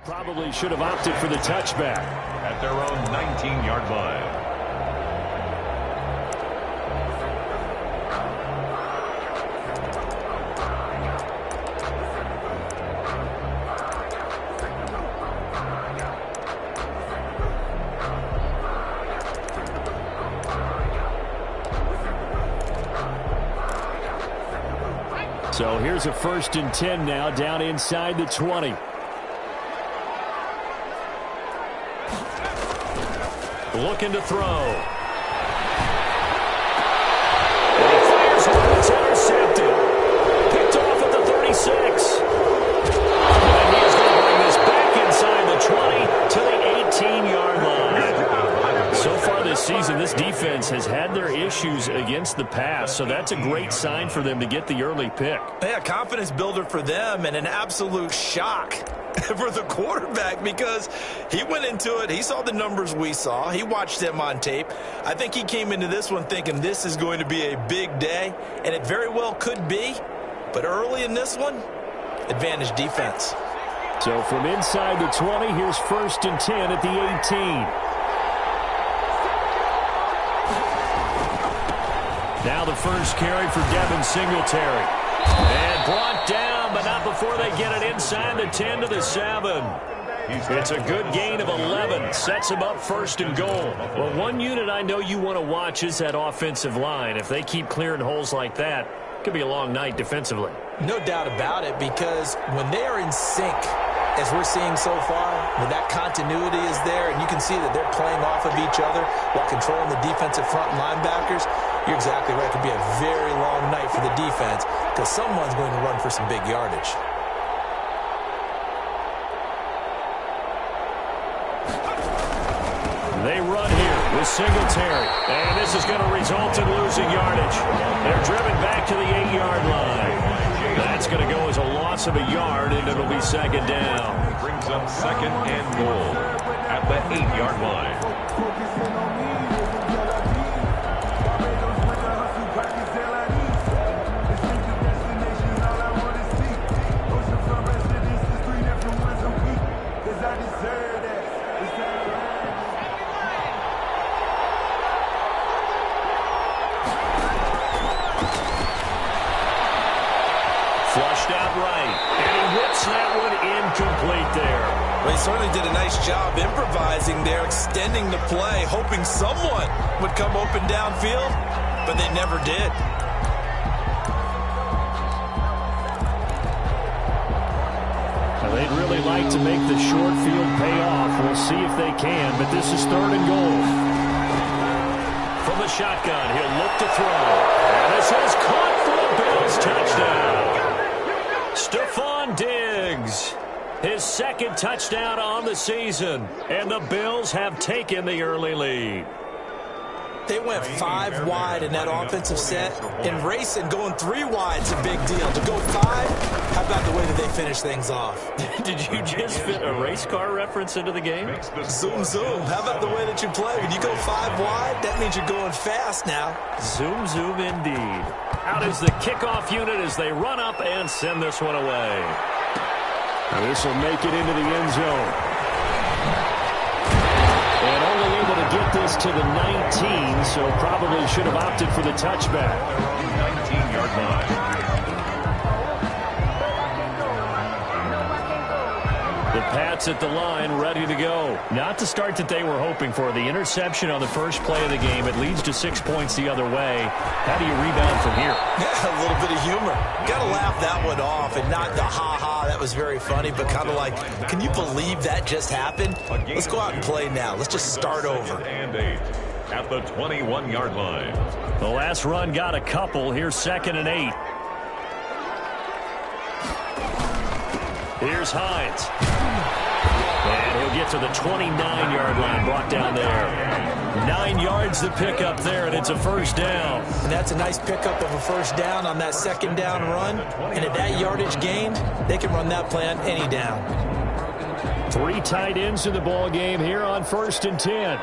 Probably should have opted for the touchback. At their own 19-yard line. So here's a 1st and 10 now, down inside the 20. Looking to throw. And he fires one. It's intercepted. Picked off at the 36. And he's going to bring this back inside the 20 to the 18-yard line. So far this season, this defense has had their issues against the pass, so that's a great sign for them to get the early pick. Yeah, confidence builder for them and an absolute shock for the quarterback because he went into it. He saw the numbers we saw. He watched them on tape. I think he came into this one thinking this is going to be a big day, and it very well could be. But early in this one, advantage defense. So from inside the 20, here's 1st and 10 at the 18. Now the first carry for Devin Singletary. And brought down, but not before they get it inside the 10 to the 7. It's a good gain of 11. Sets him up 1st and goal. Well, one unit I know you want to watch is that offensive line. If they keep clearing holes like that, it could be a long night defensively. No doubt about it, because when they are in sync, as we're seeing so far, when that continuity is there, and you can see that they're playing off of each other while controlling the defensive front and linebackers, you're exactly right. It could be a very long night for the defense because someone's going to run for some big yardage. They run here with Singletary, and this is going to result in losing yardage. They're driven back to the 8-yard line. That's going to go as a loss of a yard, and it'll be 2nd down. Brings up 2nd and goal at the 8-yard line. Flushed out right, and he whips that one incomplete there. Well, he certainly did a nice job improvising there, extending the play, hoping someone would come open downfield, but they never did. Now, they'd really like to make the short field pay off. We'll see if they can, but this is 3rd and goal. From the shotgun, he'll look to throw. And this is caught for the Bills touchdown. Stephon Diggs, his 2nd touchdown on the season, and the Bills have taken the early lead. They went 5 wide in that offensive set, and racing going 3 wide's a big deal. To go 5, how about the way that they finish things off? Did you just fit a race car reference into the game? Zoom, zoom. How about the way that you play? When you go 5 wide, that means you're going fast now. Zoom, zoom indeed. Out is the kickoff unit as they run up and send this one away. This will make it into the end zone. And only able to get this to the 19, so probably should have opted for the touchback. 19-yard line. The Pats at the line, ready to go. Not the start that they were hoping for. The interception on the first play of the game. It leads to 6 points the other way. How do you rebound from here? Yeah, a little bit of humor. Got to laugh that one off and not the ha-ha. That was very funny, but kind of like, can you believe that just happened? Let's go out and play now. Let's just start over. And 8 at the 21-yard line. The last run got a couple. Here's 2nd and 8. Here's Hines. And he'll get to the 29-yard line, brought down there. 9 yards to pick up there, and it's a 1st down. And that's a nice pickup of a 1st down on that 2nd down run. And at that yardage gained, they can run that play on any down. 3 tight ends in the ball game here on 1st and 10.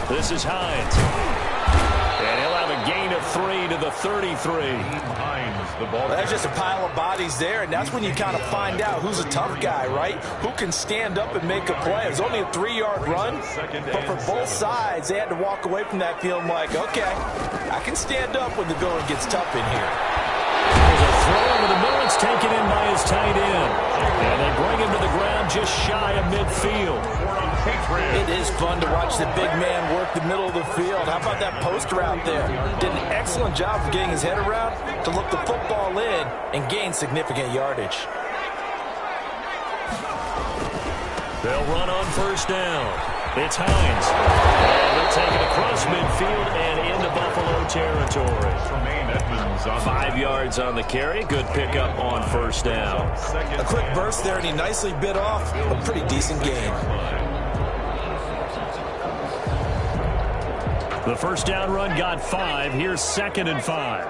This is Hines. And he'll have a gain of 23 to the 33. Well, that's just a pile of bodies there, and that's when you kind of find out who's a tough guy, right? Who can stand up and make a play. It was only a 3-yard run, but for both sides, they had to walk away from that feeling like, okay, I can stand up when the going gets tough in here. There's a throw over the middle. It's taken in by his tight end. And they bring him to the ground just shy of midfield. It is fun to watch the big man work the middle of the field. How about that post route there? Did an excellent job of getting his head around to look the football in and gain significant yardage. They'll run on first down. It's Hines. And they'll take it across midfield and into Buffalo territory. 5 yards on the carry. Good pickup on first down. A quick burst there, and he nicely bit off a pretty decent gain. The first down run got 5. Here's 2nd and 5.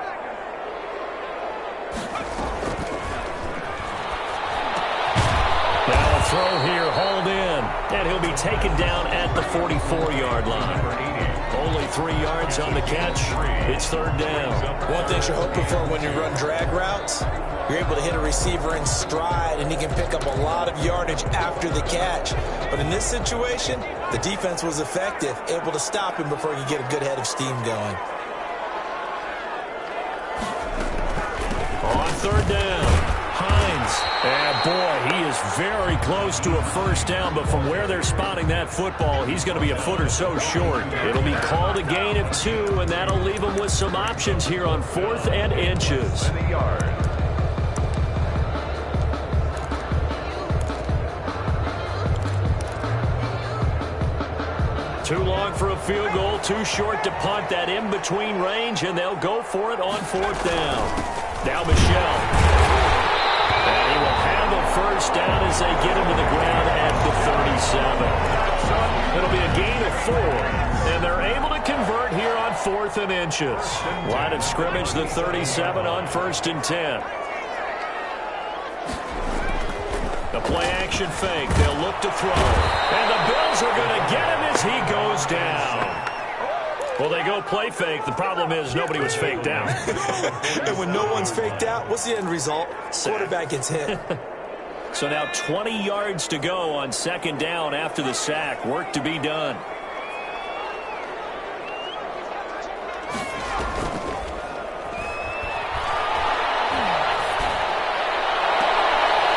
Now a throw here, hauled in. And he'll be taken down at the 44-yard line. Only 3 yards on the catch. It's 3rd down. One thing you're hoping for when you run drag routes, you're able to hit a receiver in stride, and he can pick up a lot of yardage after the catch. But in this situation, the defense was effective, able to stop him before he could get a good head of steam going. On 3rd down, Hines. And boy, he is very close to a first down, but from where they're spotting that football, he's going to be a foot or so short. It'll be called a gain of 2, and that'll leave him with some options here on 4th and inches. Too long for a field goal, too short to punt. That in-between range, and they'll go for it on 4th down. Now Michel. And he will have a first down as they get him to the ground at the 37. It'll be a gain of 4, and they're able to convert here on 4th and inches. Line of scrimmage, the 37 on 1st and 10. The play-action fake. They'll look to throw. And the Bills are going to get him as he goes down. Well, they go play fake. The problem is nobody was faked out. And when no one's faked out, what's the end result? Quarterback gets hit. So now 20 yards to go on 2nd down after the sack. Work to be done.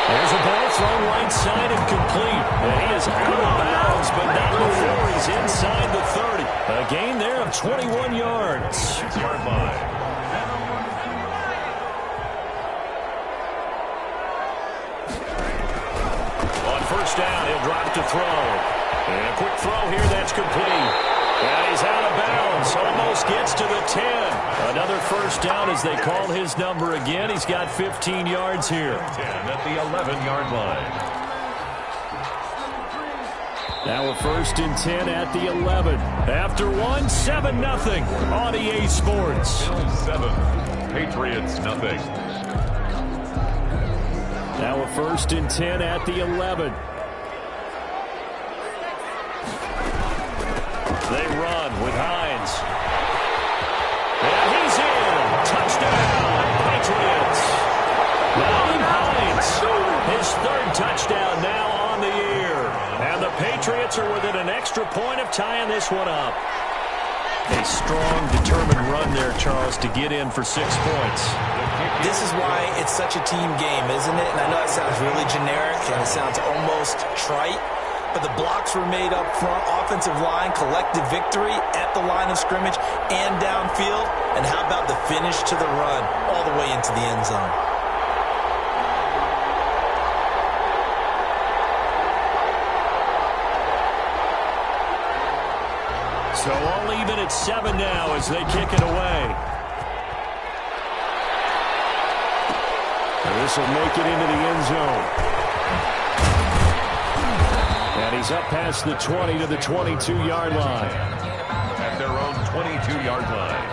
There's a ball thrown right side and complete. And he is out of bounds, but not before he's inside the 30. A gain there of 21 yards. 6-yard line. On first down, he'll drop to throw. And a quick throw here, that's complete. And he's out of bounds. Almost gets to the 10. Another first down as they call his number again. He's got 15 yards here. 10 at the 11-yard line. Now a 1st and 10 at the 11. After 1, 7-0 on EA Sports. Bills 7, Patriots nothing. Now a 1st and 10 at the 11. They run with Hines. And he's in. Touchdown, Patriots. Naheem Hines, his 3rd touchdown now on the year. And the Patriots are within an extra point of tying this one up. A strong, determined run there, Charles, to get in for 6 points. This is why it's such a team game, isn't it? And I know it sounds really generic and it sounds almost trite, but the blocks were made up front, offensive line, collective victory at the line of scrimmage and downfield. And how about the finish to the run all the way into the end zone? So all even at 7 now as they kick it away. And this will make it into the end zone. And he's up past the 20 to the 22-yard line. At their own 22-yard line.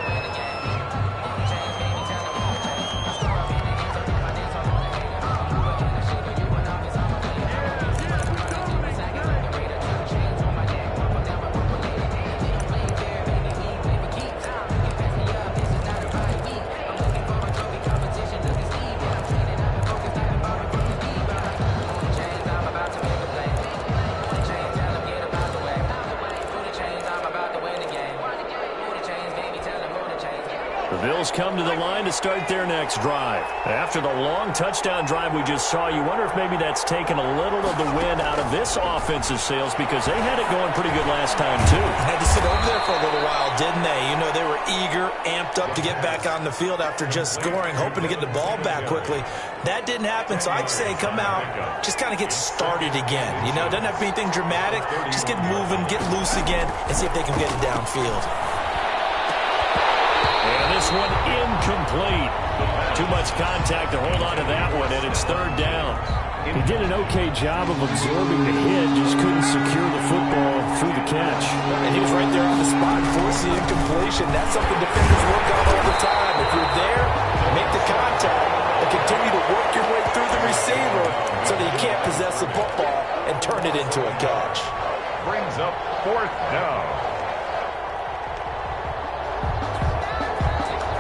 Bills come to the line to start their next drive. After the long touchdown drive we just saw, you wonder if maybe that's taken a little of the wind out of this offensive sails, because they had it going pretty good last time too. Had to sit over there for a little while, didn't they? You know, they were eager, amped up to get back on the field after just scoring, hoping to get the ball back quickly. That didn't happen, so I'd say come out, just kind of get started again. You know, doesn't have to be anything dramatic. Just get moving, get loose again, and see if they can get it downfield. And this one incomplete. Too much contact to hold on to that one, and it's third down. He did an okay job of absorbing the hit, just couldn't secure the football through the catch. And he was right there on the spot, forcing incompletion. That's something defenders work on all the time. If you're there, make the contact, but continue to work your way through the receiver so that you can't possess the football and turn it into a catch. Brings up fourth down.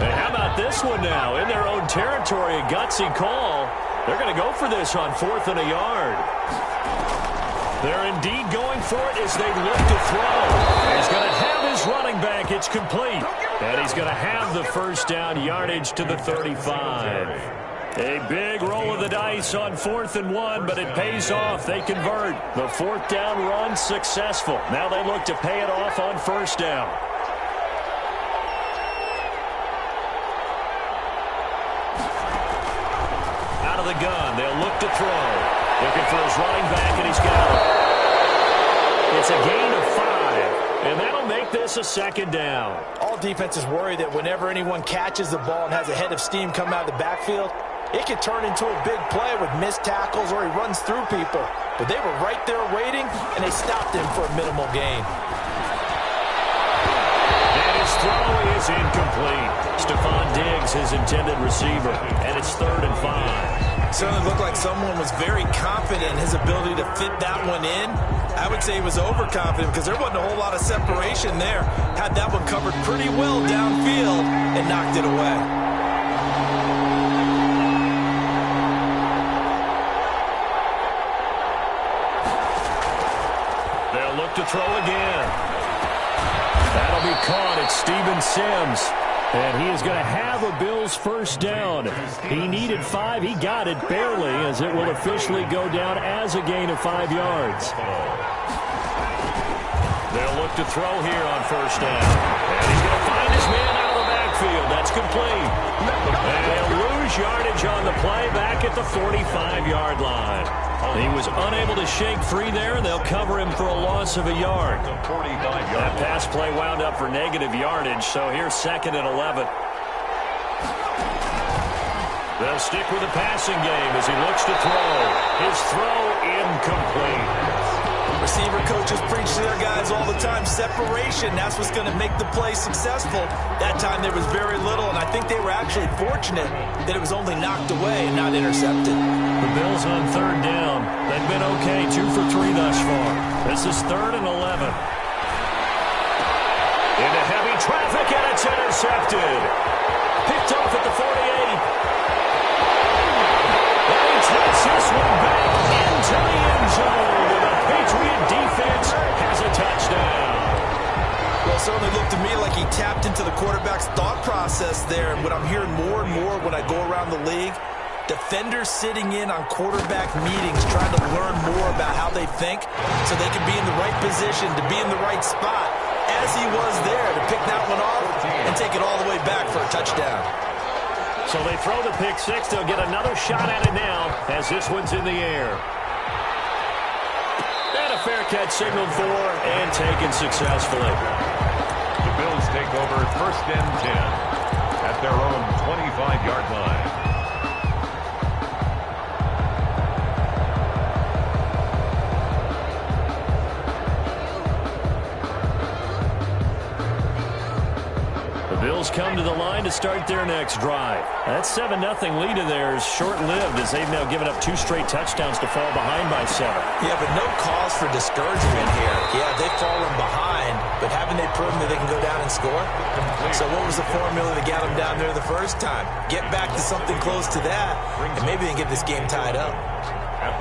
And how about this one now? In their own territory, a gutsy call. They're going to go for this on 4th and a yard. They're indeed going for it as they look to throw. He's going to have his running back. It's complete. And he's going to have the first down, yardage to the 35. A big roll of the dice on 4th and 1, but it pays off. They convert. The 4th down run successful. Now they look to pay it off on 1st down. Out of the gun, they'll look to throw. Looking for his running back, and he's got it. It's a gain of 5, and that'll make this a 2nd down. All defenses worry that whenever anyone catches the ball and has a head of steam come out of the backfield, it can turn into a big play with missed tackles or he runs through people. But they were right there waiting, and they stopped him for a minimal gain. And his throw is incomplete. Stephon Diggs, his intended receiver, and it's 3rd and 5. Certainly looked like someone was very confident in his ability to fit that one in. I would say he was overconfident because there wasn't a whole lot of separation there. Had that one covered pretty well downfield and knocked it away. They'll look to throw again. That'll be caught. It's Steven Sims. And he is going to have a Bills first down. He needed 5. He got it barely, as it will officially go down as a gain of 5 yards. They'll look to throw here on 1st down. And he's going to find his man out of the backfield. That's complete. And they'll lose yardage on the play back at the 45-yard line. He was unable to shake free there, and they'll cover him for a loss of a yard. That pass play wound up for negative yardage, so here's 2nd and 11. They'll stick with the passing game as he looks to throw. His throw incomplete. Receiver coaches preach to their guys all the time. Separation, that's what's going to make the play successful. That time there was very little, and I think they were actually fortunate that it was only knocked away and not intercepted. The Bills on 3rd down. They've been okay, 2 for 3 thus far. This is 3rd and 11. Into heavy traffic, and it's intercepted. Picked off at the 48. And he takes this one back into the end zone. Patriot defense has a touchdown. Well, it certainly looked to me like he tapped into the quarterback's thought process there. And what I'm hearing more and more when I go around the league, defenders sitting in on quarterback meetings trying to learn more about how they think so they can be in the right position, to be in the right spot, as he was there to pick that one off and take it all the way back for a touchdown. So they throw the pick 6. They'll get another shot at it now as this one's in the air. Fair catch signaled for and taken successfully. The Bills take over 1st and 10 at their own 25-yard line. Bills come to the line to start their next drive. That 7-0 lead of theirs short-lived, as they've now given up 2 straight touchdowns to fall behind by 7. Yeah, but no cause for discouragement here. Yeah, they've fallen behind, but haven't they proven that they can go down and score? So what was the formula that got them down there the first time? Get back to something close to that, and maybe they can get this game tied up.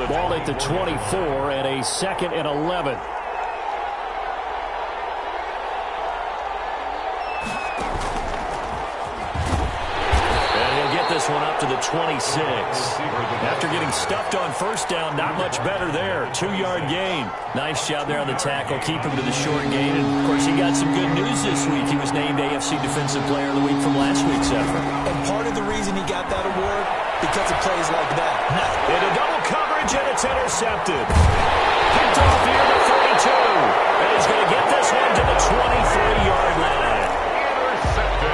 Ball at the 24 and a 2nd and 11. one up to the 26. After getting stuffed on first down, not much better there. 2-yard gain. Nice job there on the tackle. Keep him to the short gain. And, of course, he got some good news this week. He was named AFC Defensive Player of the Week from last week's effort. And part of the reason he got that award, because of plays like that. Into double coverage, and it's intercepted. Picked off here to 32. And he's going to get this one to the 23-yard line.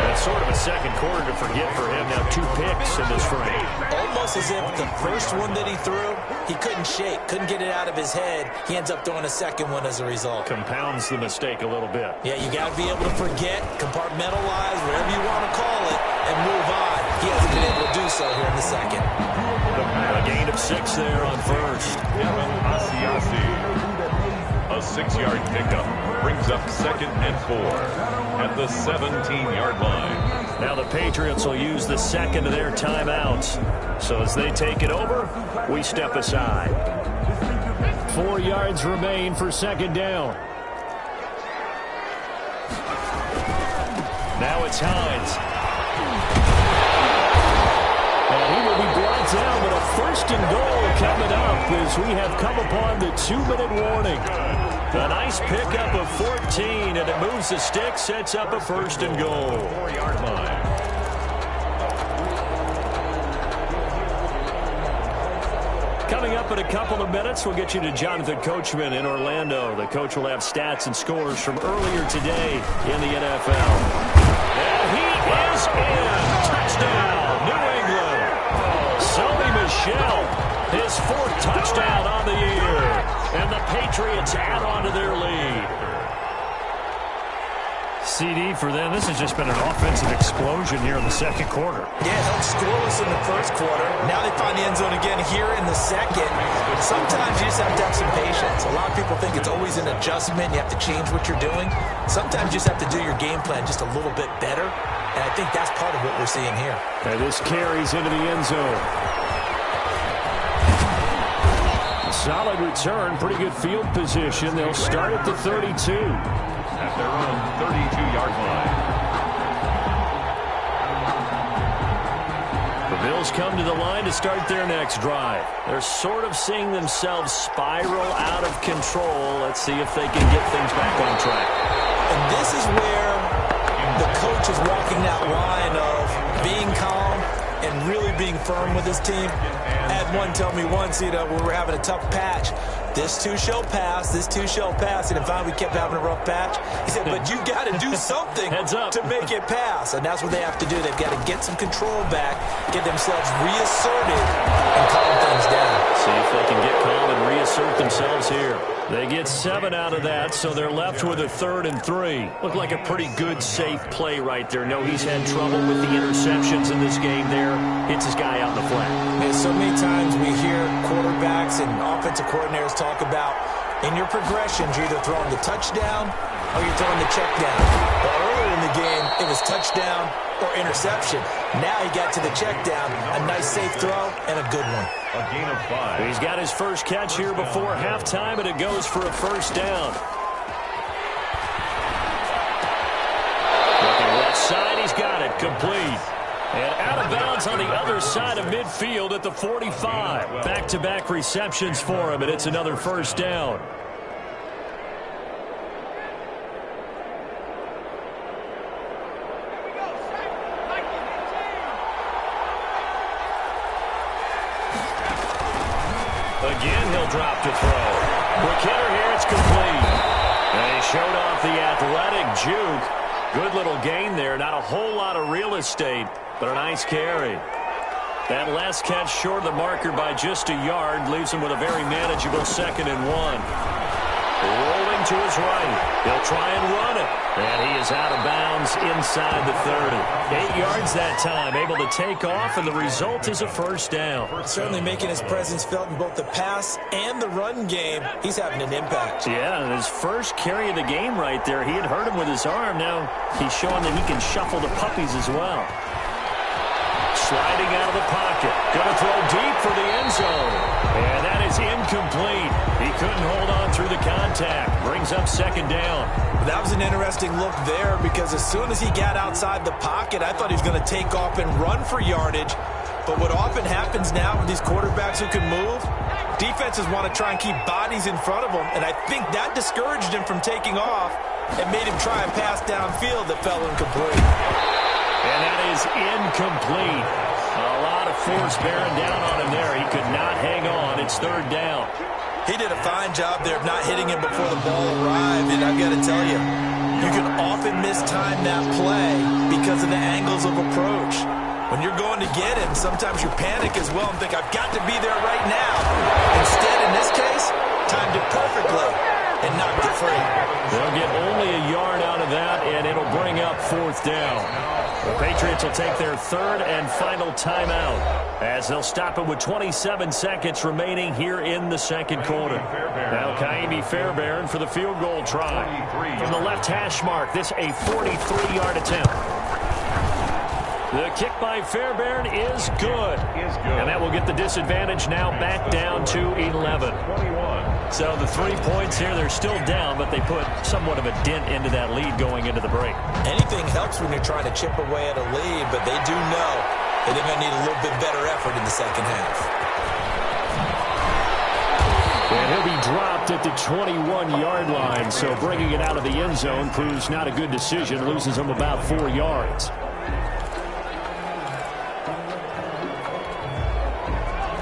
That's sort of a second quarter to forget for him. Now 2 picks in this frame. Almost as if the first one that he threw, he couldn't shake, couldn't get it out of his head. He ends up throwing a second one as a result. Compounds the mistake a little bit. Yeah, you got to be able to forget, compartmentalize, whatever you want to call it, and move on. He hasn't been able to do so here in the second. A gain of 6 there on first. A 6-yard pickup brings up 2nd and 4 at the 17-yard line. Now the Patriots will use the second of their timeouts. So as they take it over, we step aside. 4 yards remain for 2nd down. Now it's Hines. And he will be brought down, but a 1st and goal coming up as we have come upon the 2-minute warning. A nice pickup of 14, and it moves the stick, sets up a 1st and goal. 4-yard line. Coming up in a couple of minutes, we'll get you to Jonathan Coachman in Orlando. The coach will have stats and scores from earlier today in the NFL. And he is in. Touchdown, New England. Sony Michel, his 4th touchdown on the year. And the Patriots add on to their lead. CD for them. This has just been an offensive explosion here in the second quarter. Yeah, held scoreless in the first quarter. Now they find the end zone again here in the second. Sometimes you just have to have some patience. A lot of people think it's always an adjustment. You have to change what you're doing. Sometimes you just have to do your game plan just a little bit better. And I think that's part of what we're seeing here. Okay, this carries into the end zone. Solid return, pretty good field position. They'll start at the 32. At their own 32-yard line. The Bills come to the line to start their next drive. They're sort of seeing themselves spiral out of control. Let's see if they can get things back on track. And this is where the coach is walking that line of being calm and really being firm with his team. I had one tell me once, when we were having a tough patch, this too shall pass, this too shall pass. And finally we kept having a rough patch. He said, but you got to do something to make it pass. And that's what they have to do. They've got to get some control back, get themselves reasserted, and calm things down. See if they can get calm and reassert themselves here. They get 7 out of that, so they're left with a 3rd and 3. Looked like a pretty good, safe play right there. No, he's had trouble with the interceptions in this game there. Hits his guy out in the flat. And so many times we hear quarterbacks and offensive coordinators talk about in your progressions, you're either throwing the touchdown or you're throwing the check down. But earlier in the game, it was touchdown or interception. Now he got to the check down. A nice safe throw and a good one. A gain of 5. He's got his first catch here before halftime, and it goes for a 1st down. Looking left side, he's got it. Complete. And out of bounds on the other side of midfield at the 45. Back-to-back receptions for him, and it's another 1st down. Again, he'll drop to throw. Quick hitter here, it's complete. And he showed off the athletic juke. Good little gain there. Not a whole lot of real estate, but a nice carry. That last catch short of the marker by just a yard leaves him with a very manageable 2nd and 1. Rolling to his right. He'll try and run it. And he is out of bounds inside the 30. 8 yards that time, able to take off, and the result is a 1st down. Certainly making his presence felt in both the pass and the run game. He's having an impact. Yeah, and his first carry of the game right there, he had hurt him with his arm. Now he's showing that he can shuffle the puppies as well. Sliding out of the pocket. Going to throw deep for the end zone. And that is incomplete. He couldn't hold on through the contact. Brings up 2nd down. That was an interesting look there because as soon as he got outside the pocket, I thought he was going to take off and run for yardage. But what often happens now with these quarterbacks who can move, defenses want to try and keep bodies in front of them, and I think that discouraged him from taking off and made him try a pass downfield that fell incomplete. And that is incomplete. A lot of force bearing down on him there. He could not hang on. It's third down. He did a fine job there of not hitting him before the ball arrived, and I've got to tell you, you can often mistime that play because of the angles of approach. When you're going to get him, sometimes you panic as well and think, I've got to be there right now. Instead, in this case, timed it perfectly and knocked it free. They'll get only a yard out of that, and it'll bring up fourth down. The Patriots will take their third and final timeout as they'll stop it with 27 seconds remaining here in the second quarter. Now Kaimi Fairbairn for the field goal try. From the left hash mark, this a 43-yard attempt. The kick by Fairbairn is good. And that will get the disadvantage now back down to 11. So the 3 points here, they're still down, but they put somewhat of a dent into that lead going into the break. Anything helps when you're trying to chip away at a lead, but they do know that they're going to need a little bit better effort in the second half. And he'll be dropped at the 21-yard line, so bringing it out of the end zone proves not a good decision, loses him about 4 yards.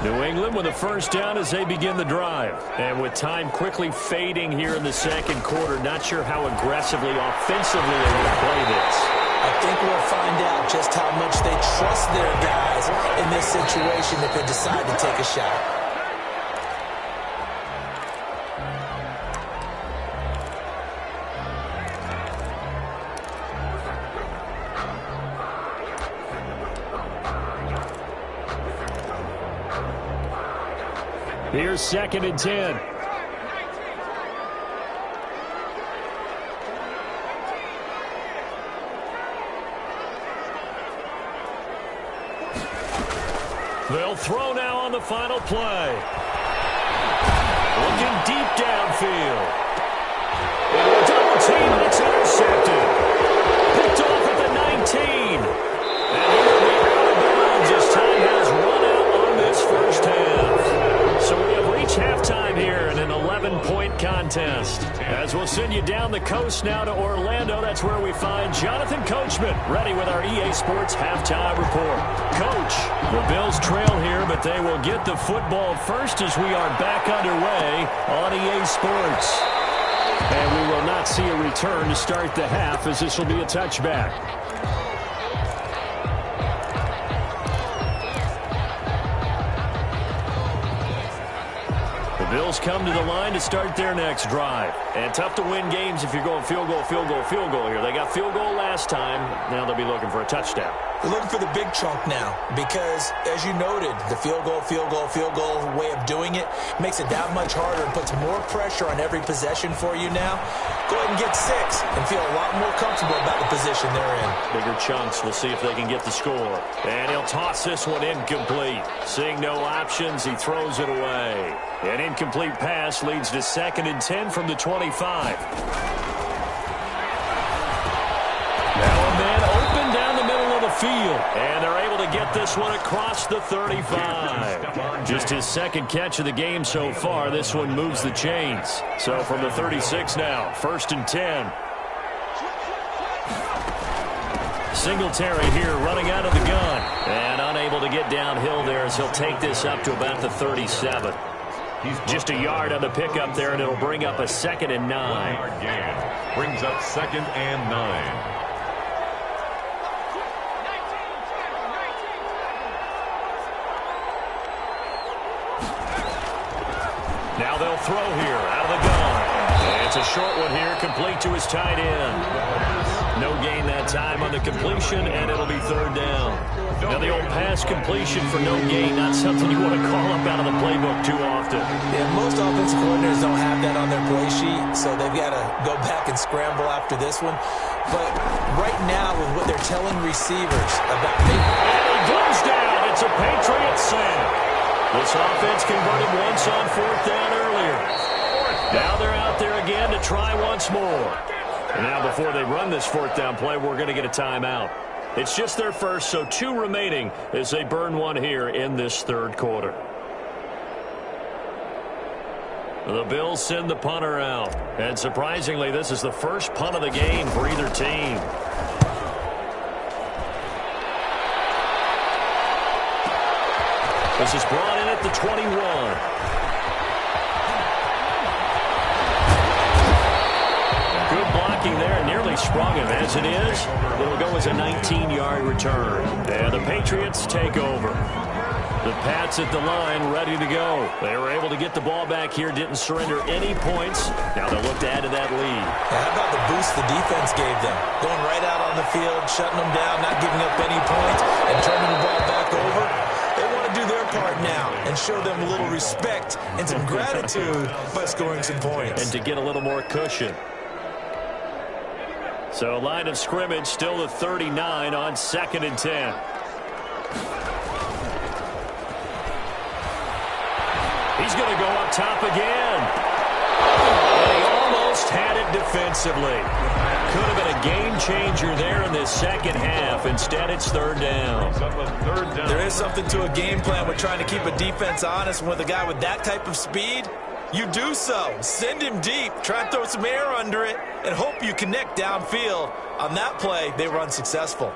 New England with a first down as they begin the drive. And with time quickly fading here in the second quarter, not sure how aggressively, offensively they want to play this. I think we'll find out just how much they trust their guys in this situation if they decide to take a shot. Here's second and 10. They'll throw now on the final play. Looking deep downfield. Double team, and it's intercepted. Picked off at the 19. And he will be out of bounds as time has run out on this first half. So we have reached halftime here in an 11-point contest. As we'll send you down the coast now to Orlando, that's where we find Jonathan Coachman ready with our EA Sports halftime report. Coach, the Bills trail here, but they will get the football first as we are back underway on EA Sports. And we will not see a return to start the half as this will be a touchback. Bills come to the line to start their next drive. And tough to win games if you're going field goal, field goal, field goal here. They got field goal last time. Now they'll be looking for a touchdown. They're looking for the big chunk now because, as you noted, the field goal way of doing it makes it that much harder and puts more pressure on every possession for you now. Go ahead and get 6 and feel a lot more comfortable about the position they're in. Bigger chunks. We'll see if they can get the score. And he'll toss this one incomplete. Seeing no options, he throws it away. An incomplete pass leads to second and 10 from the 25. Now a man open down the middle of the field. And they're able to get this one across the 35. Just his second catch of the game so far. This one moves the chains. So from the 36 now, first and 10. Singletary here running out of the gun. And unable to get downhill there as he'll take this up to about the 37. Just a yard on the pickup there, and it'll bring up a second and 9. Brings up second and 9. Now they'll throw here out of the gun. And it's a short one here, complete to his tight end. No gain that time on the completion, and it'll be third down. Now the old pass completion for no gain, not something you want to call up out of the playbook too often. Yeah, most offensive coordinators don't have that on their play sheet, so they've got to go back and scramble after this one. But right now, with what they're telling receivers about making... And he goes down. It's a Patriot sack. This offense converted once on fourth down earlier. Now they're out there again to try once more. And now before they run this fourth down play, we're going to get a timeout. It's just their first, so 2 remaining as they burn one here in this third quarter. The Bills send the punter out. And surprisingly, this is the first punt of the game for either team. This is brought in at the 21. Good blocking there, nearly sprung him. As it is, it'll go as a 19-yard return. And the Patriots take over. The Pats at the line, ready to go. They were able to get the ball back here, didn't surrender any points. Now they'll look to add to that lead. How about the boost the defense gave them? Going right out on the field, shutting them down, not giving up any points, and turning the ball back over. They want to do their part now and show them a little respect and some gratitude by scoring some points. And to get a little more cushion. So line of scrimmage still the 39 on 2nd and 10. He's going to go up top again. And he almost had it defensively. Could have been a game changer there in this second half. Instead, it's third down. There is something to a game plan with trying to keep a defense honest. With a guy with that type of speed, you do so. Send him deep. Try and throw some air under it and hope you connect downfield. On that play, they were unsuccessful.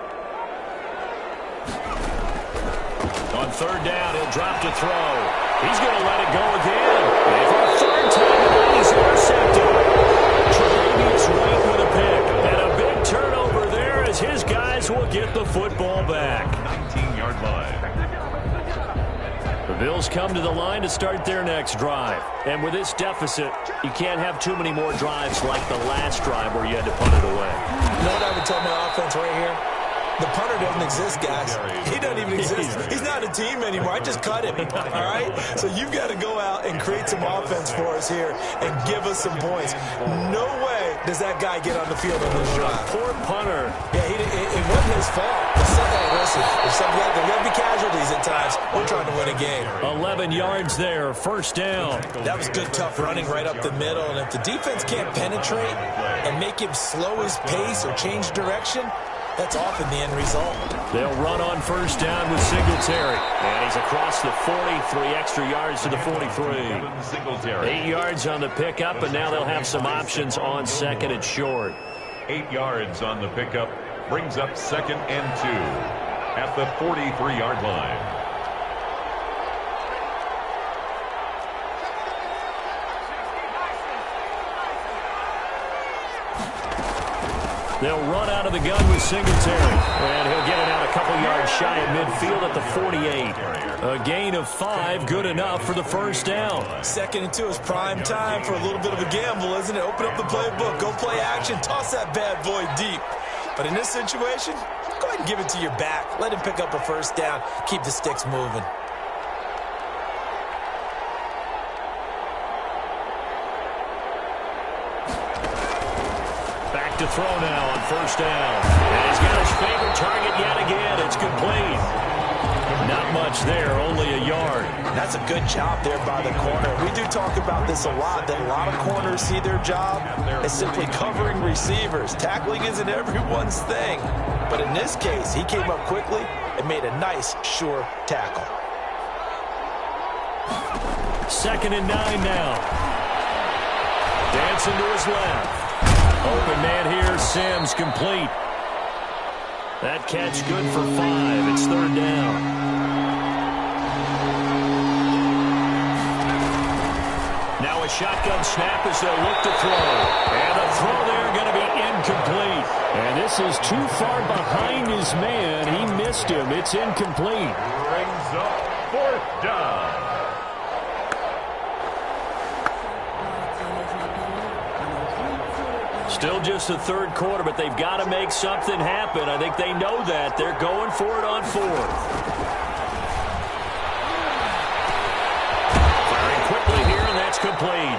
On third down, he'll drop to throw. He's going to let it go again. And for a third time tonight, he's intercepted. Tre'Davious White with a pick. And a big turnover there as his guys will get the football back. 19-yard line. The Bills come to the line to start their next drive. And with this deficit, you can't have too many more drives like the last drive where you had to punt it away. You know what I would tell my offense right here? The punter doesn't exist, guys. He doesn't even exist. He's not a team anymore. I just cut him, all right? So you've got to go out and create some offense for us here and give us some points. No way does that guy get on the field on this drive. Poor punter. Yeah, it wasn't his fault. Listen, there's going to be casualties at times. We're trying to win a game. 11 yards there, first down. That was good, tough running right up the middle. And if the defense can't penetrate and make him slow his pace or change direction, that's often the end result. They'll run on first down with Singletary. And he's across the 43 extra yards to the 43. 8 yards on the pickup, and now they'll have some options on second and short. 8 yards on the pickup brings up 2nd and 2 at the 43-yard line. They'll run out of the gun with Singletary. And he'll get it out a couple yards shy of midfield at the 48. A gain of 5, good enough for the first down. 2nd and 2 is prime time for a little bit of a gamble, isn't it? Open up the playbook, go play action, toss that bad boy deep. But in this situation, go ahead and give it to your back. Let him pick up a first down, keep the sticks moving. To throw now on first down. And he's got his favorite target yet again. It's complete. Not much there, only a yard. That's a good job there by the corner. We do talk about this a lot, that a lot of corners see their job as simply covering receivers. Tackling isn't everyone's thing. But in this case, he came up quickly and made a nice, sure tackle. 2nd and 9 now. Dancing to his left. Open man here, Sims complete. That catch good for 5. It's third down. Now a shotgun snap as they'll look to throw. And the throw there going to be incomplete. And this is too far behind his man. He missed him. It's incomplete. Brings up 4th down. Still just the third quarter, but they've got to make something happen. I think they know that. They're going for it on 4th. Firing quickly here, and that's complete.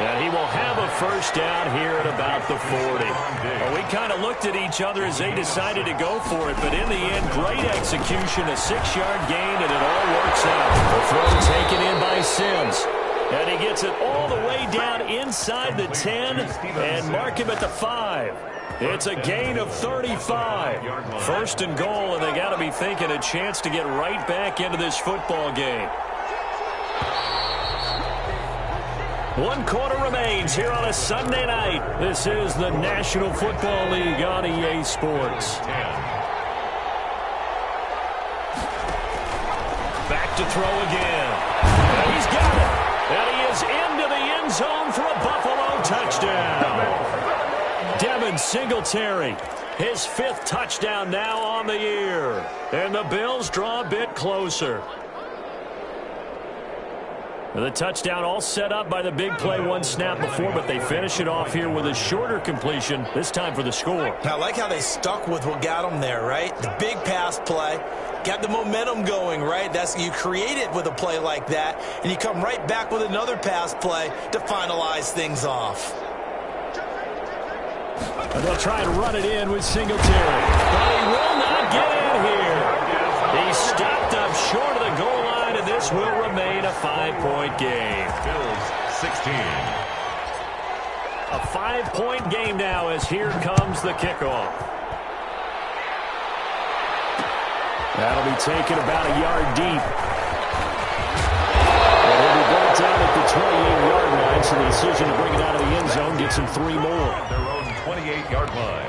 And he will have a first down here at about the 40. Well, we kind of looked at each other as they decided to go for it, but in the end, great execution, a 6-yard gain, and it all works out. The throw taken in by Sims. And he gets it all the way down inside the 10 and mark him at the 5. It's a gain of 35. First and goal, and they got to be thinking a chance to get right back into this football game. 1 quarter remains here on a Sunday night. This is the National Football League on EA Sports. Back to throw again. And he's got it. And he is into the end zone for a Buffalo touchdown. Devin Singletary, his 5th touchdown now on the year. And the Bills draw a bit closer. The touchdown all set up by the big play 1 snap before, but they finish it off here with a shorter completion, this time for the score. I like how they stuck with what got them there, right? The big pass play, got the momentum going, right? You create it with a play like that, and you come right back with another pass play to finalize things off. And they'll try and run it in with Singletary. But he will not get in here. He stopped up short of the goal line, and this will remain a 5-point game. Bills 16. A 5-point game now as here comes the kickoff. That'll be taken about a yard deep. And he'll be brought down at the 28-yard line, so the decision to bring it out of the end zone gets him 3 more. Their own 28-yard line.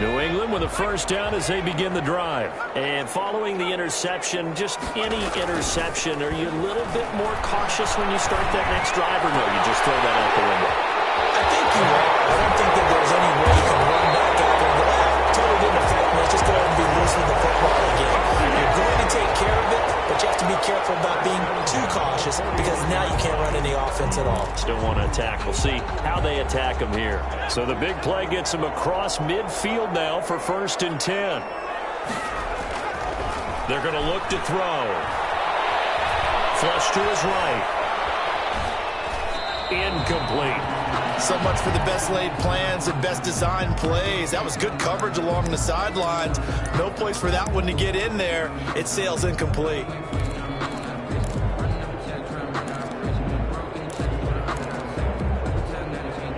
New England with a first down as they begin the drive. And following the interception, just any interception, are you a little bit more cautious when you start that next drive, or no, you just throw that out the window? I think you are. I don't think that there's any way you can run back out there and go, totally didn't affect me. Let's just go ahead and be loose with the football again. You're going to take care of it, but you have to be careful about being too cautious because now you can't run any offense at all. Still want to attack. We'll see how they attack him here. So the big play gets him across midfield now for 1st and 10. They're going to look to throw. Flush to his right. Incomplete. So much for the best laid plans and best designed plays. That was good coverage along the sidelines. No place for that one to get in there. It sails incomplete.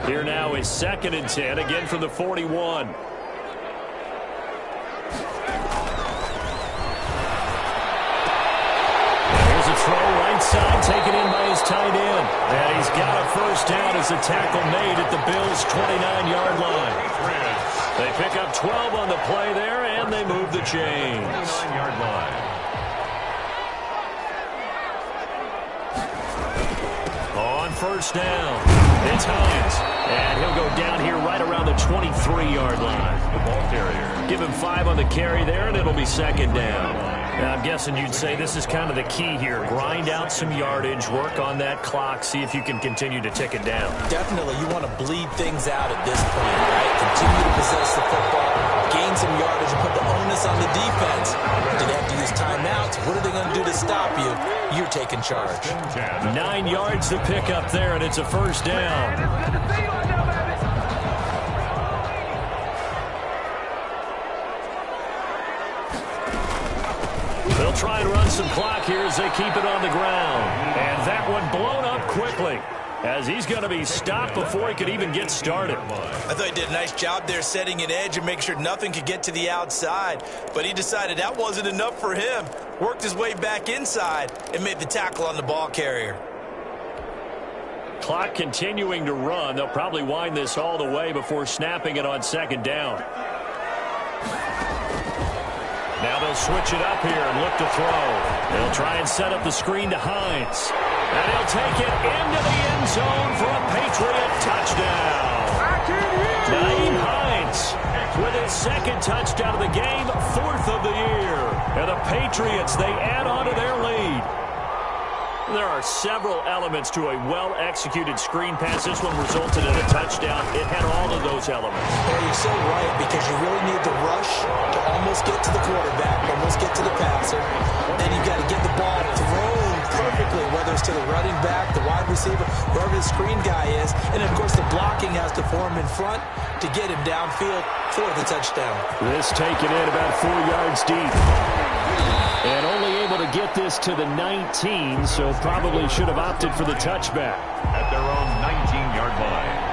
Here now is 2nd and 10, again from the 41. Here's a throw right side, taken in by his tight end. And he's got a first down as a tackle made at the Bills' 29-yard line. They pick up 12 on the play there, and they move the chains. 29-yard line. On first down, it's Hines. And he'll go down here right around the 23-yard line. The ball carrier. Give him 5 on the carry there, and it'll be 2nd down. Now, I'm guessing you'd say this is kind of the key here. Grind out some yardage, work on that clock, see if you can continue to tick it down. Definitely, you want to bleed things out at this point, right? Continue to possess the football, gain some yardage, and put the onus on the defense. Do they have to use timeouts? What are they going to do to stop you? You're taking charge. 9 yards to pick up there, and it's a first down. They'll try and run some clock here as they keep it on the ground. And that one blown up quickly as he's going to be stopped before he could even get started. I thought he did a nice job there setting an edge and make sure nothing could get to the outside. But he decided that wasn't enough for him. Worked his way back inside and made the tackle on the ball carrier. Clock continuing to run. They'll probably wind this all the way before snapping it on 2nd down. Now they'll switch it up here and look to throw. They'll try and set up the screen to Hines. And he'll take it into the end zone for a Patriot touchdown. Naeem Hines with his 2nd touchdown of the game, 4th of the year. And the Patriots, they add on to their lead. There are several elements to a well-executed screen pass. This one resulted in a touchdown. It had all of those elements. Well, you're so right, because you really need the rush to almost get to the quarterback, almost get to the passer. Then you've got to get the ball thrown perfectly, whether it's to the running back, the wide receiver, wherever the screen guy is. And, of course, the blocking has to form in front to get him downfield for the touchdown. This taken in about 4 yards deep. And only able to get this to the 19, so probably should have opted for the touchback. At their own 19-yard line.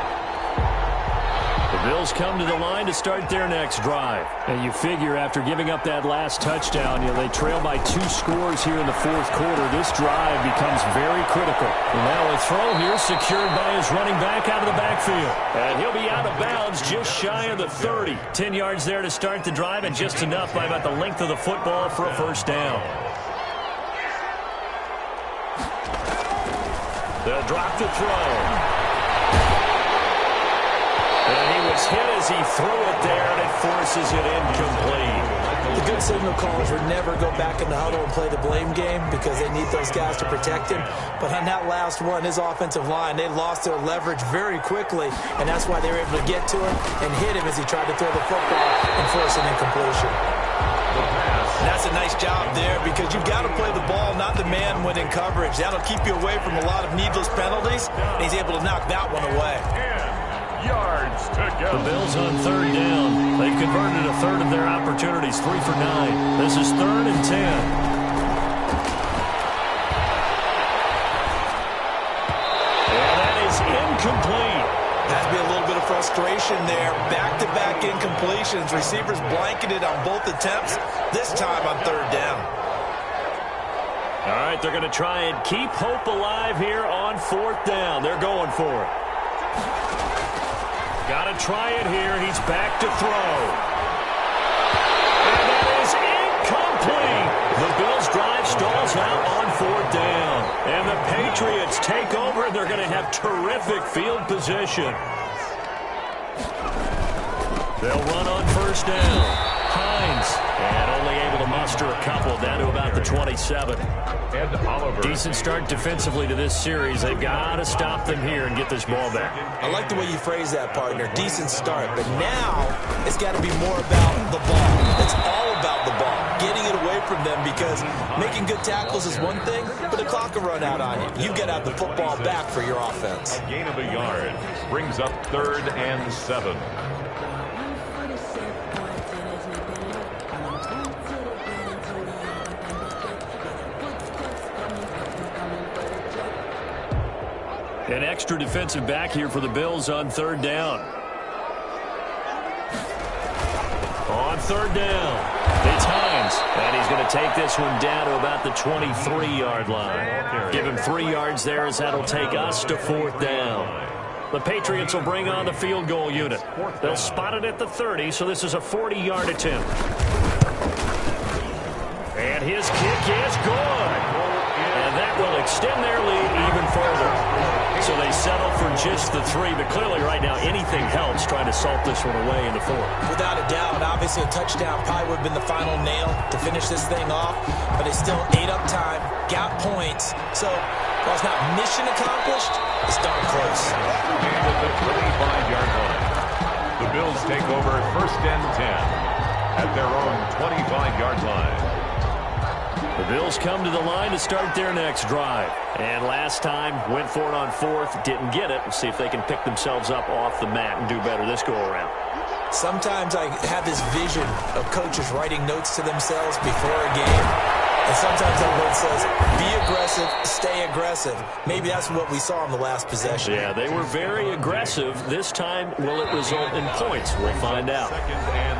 The Bills come to the line to start their next drive. And you figure after giving up that last touchdown, they trail by 2 scores here in the fourth quarter. This drive becomes very critical. And now a throw here secured by his running back out of the backfield. And he'll be out of bounds just shy of the 30. 10 yards there to start the drive, and just enough by about the length of the football for a first down. They'll drop the throw. And he was hit as he threw it there, and it forces it incomplete. The good signal callers would never go back in the huddle and play the blame game because they need those guys to protect him. But on that last one, his offensive line, they lost their leverage very quickly, and that's why they were able to get to him and hit him as he tried to throw the football and force an incompletion. And that's a nice job there because you've got to play the ball, not the man when in coverage. That'll keep you away from a lot of needless penalties, and he's able to knock that one away. Yards to go. The Bills on third down. They've converted a third of their opportunities, 3 for 9. This is 3rd and 10. And that is incomplete. Has to be a little bit of frustration there. Back-to-back incompletions. Receivers blanketed on both attempts, this time on third down. All right, they're going to try and keep hope alive here on 4th down. They're going for it. Got to try it here. He's back to throw. And that is incomplete. The Bills' drive stalls out on 4th down. And the Patriots take over. They're going to have terrific field position. They'll run on 1st down. Hines. And only able to muster a couple down to about the 27. Ed Oliver. Decent start defensively to this series. They've got to stop them here and get this ball back. I like the way you phrase that, partner. Decent start. But now it's got to be more about the ball. It's all about the ball. Getting it away from them because making good tackles is one thing, but the clock will run out on you. You got to have the football back for your offense. A gain of a yard brings up 3rd and 7. An extra defensive back here for the Bills on 3rd down. On 3rd down, it's Hines. And he's going to take this one down to about the 23-yard line. Give him 3 yards there as that'll take us to 4th down. The Patriots will bring on the field goal unit. They'll spot it at the 30, so this is a 40-yard attempt. And his kick is good. And that will extend their lead even further. So they settle for just the 3, but clearly right now anything helps trying to salt this one away in the 4th. Without a doubt, obviously a touchdown probably would have been the final nail to finish this thing off, but they still ate up time, got points. So while it's not mission accomplished, it's darn close. And at the 25-yard line, the Bills take over 1st and 10 at their own 25-yard line. The Bills come to the line to start their next drive. And last time, went for it on 4th, didn't get it. We'll see if they can pick themselves up off the mat and do better this go-around. Sometimes I have this vision of coaches writing notes to themselves before a game. And sometimes that note says, be aggressive, stay aggressive. Maybe that's what we saw in the last possession. Yeah, they were very aggressive. This time, will it result in points? We'll find out.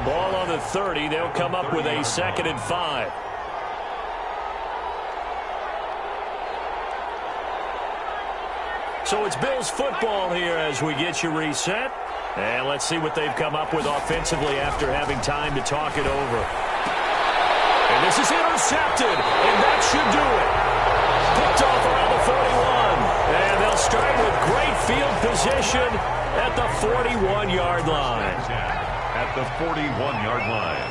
Ball on the 30. They'll come up with a 2nd and 5. So it's Bills football here as we get you reset. And let's see what they've come up with offensively after having time to talk it over. And this is intercepted, and that should do it. Picked off around the 41. And they'll start with great field position at the 41-yard line. At the 41-yard line.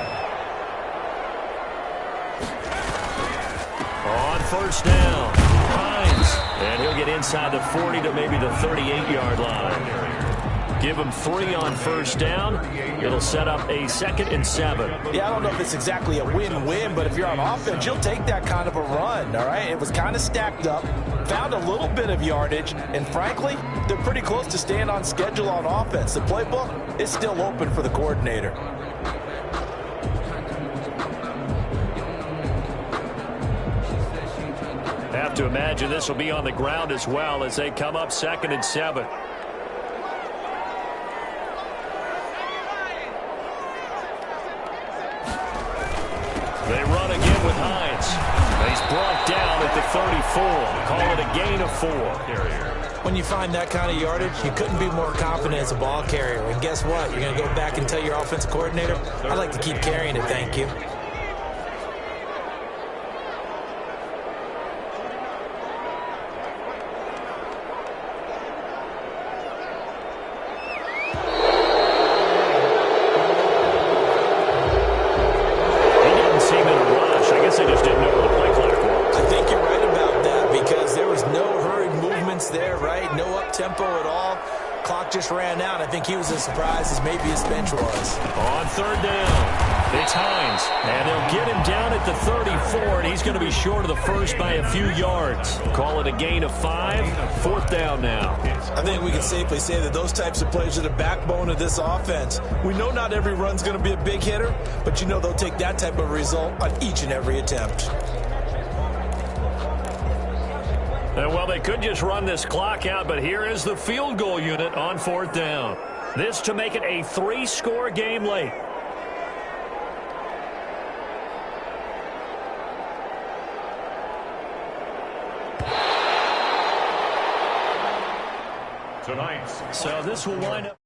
On 1st down, Hines. And he'll get inside the 40 to maybe the 38-yard line. Give him 3 on first down. It'll set up a 2nd and 7. Yeah, I don't know if it's exactly a win-win, but if you're on offense, you'll take that kind of a run, all right? It was kind of stacked up, found a little bit of yardage, and frankly, they're pretty close to staying on schedule on offense. The playbook is still open for the coordinator. Have to imagine this will be on the ground as well as they come up 2nd and 7. They run again with Hines. He's brought down at the 34. Call it a gain of 4. When you find that kind of yardage, you couldn't be more confident as a ball carrier. And guess what? You're going to go back and tell your offensive coordinator, I'd like to keep carrying it, thank you. Tempo at all. Clock just ran out. I think he was as surprised as maybe his bench was. On 3rd down, it's Hines. And they'll get him down at the 34, and he's going to be short of the first by a few yards. Call it a gain of 5. 4th down now. I think we can safely say that those types of plays are the backbone of this offense. We know not every run's going to be a big hitter, but you know they'll take that type of result on each and every attempt. Well, they could just run this clock out, but here is the field goal unit on 4th down. This to make it a 3-score game late. Tonight's So this will wind up.